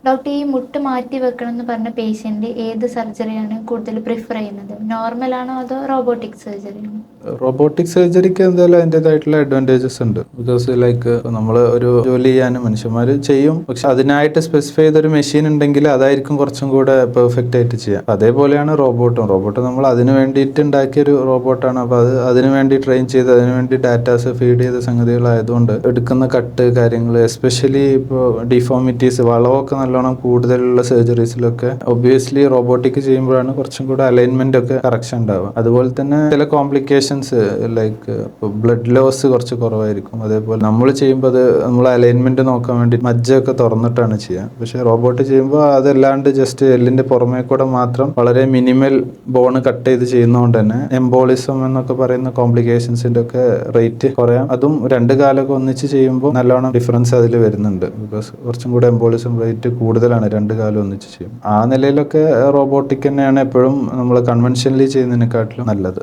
Doctor, ഈ മുട്ട് മാറ്റി വെക്കണം എന്ന് പറഞ്ഞ പേഷ്യന്റ് ഏത് സർജറിയാണ് കൂടുതൽ പ്രിഫർ ചെയ്യുന്നത്? നോർമൽ ആണോ അതോ റോബോട്ടിക് സർജറി ആണോ? റോബോട്ടിക് സർജറിക്ക് എന്തായാലും അതിൻ്റെതായിട്ടുള്ള അഡ്വാൻറ്റേജസ് ഉണ്ട്. ബിക്കോസ് ലൈക്ക് നമ്മൾ ഒരു ജോലി ചെയ്യാനും മനുഷ്യന്മാർ ചെയ്യും, പക്ഷെ അതിനായിട്ട് സ്പെസിഫൈ ചെയ്തൊരു മെഷീൻ ഉണ്ടെങ്കിൽ അതായിരിക്കും കുറച്ചും കൂടെ പെർഫെക്റ്റ് ആയിട്ട് ചെയ്യാം. അതേപോലെയാണ് റോബോട്ട് നമ്മൾ അതിന് വേണ്ടിയിട്ട് ഉണ്ടാക്കിയൊരു റോബോട്ടാണ്. അപ്പോൾ അതിന് വേണ്ടി ട്രെയിൻ ചെയ്ത് അതിന് വേണ്ടി ഡാറ്റാസ് ഫീഡ് ചെയ്ത സംഗതികളായതുകൊണ്ട് എടുക്കുന്ന കട്ട് കാര്യങ്ങൾ, എസ്പെഷ്യലി ഇപ്പോൾ ഡിഫോമിറ്റീസ്, വളവൊക്കെ നല്ലോണം കൂടുതലുള്ള സർജറീസിലൊക്കെ ഒബ്വിയസ്ലി റോബോട്ടിക് ചെയ്യുമ്പോഴാണ് കുറച്ചും കൂടെ അലൈൻമെന്റ് ഒക്കെ കറക്ഷൻ ഉണ്ടാവുക. അതുപോലെ തന്നെ ചില കോംപ്ലിക്കേഷൻസ് ലൈക്ക് ബ്ലഡ് ലോസ് കുറച്ച് കുറവായിരിക്കും. അതേപോലെ നമ്മൾ ചെയ്യുമ്പോൾ അത് നമ്മൾ അലൈൻമെന്റ് നോക്കാൻ വേണ്ടി മജ്ജയൊക്കെ തുറന്നിട്ടാണ് ചെയ്യുക. പക്ഷെ റോബോട്ട് ചെയ്യുമ്പോൾ അതല്ലാണ്ട് ജസ്റ്റ് എല്ലിന്റെ പുറമേ കൂടെ മാത്രം വളരെ മിനിമൽ ബോണ് കട്ട് ചെയ്ത് ചെയ്യുന്നതുകൊണ്ട് തന്നെ എംബോളിസം എന്നൊക്കെ പറയുന്ന കോംപ്ലിക്കേഷൻസിന്റെ ഒക്കെ റേറ്റ് കുറയാം. അതും രണ്ട് കാലൊക്കെ ഒന്നിച്ച് ചെയ്യുമ്പോൾ നല്ലോണം ഡിഫറൻസ് അതിൽ വരുന്നുണ്ട്. ബിക്കോസ് കുറച്ചും കൂടെ എംബോളിസം റേറ്റ് കൂടുതലാണ് രണ്ട് കാലം ഒന്നിച്ച് ചെയ്യും. ആ നിലയിലൊക്കെ റോബോട്ടിക് തന്നെയാണ് എപ്പോഴും നമ്മൾ കൺവെൻഷനലി ചെയ്യുന്നതിനെക്കാട്ടിലും നല്ലത്.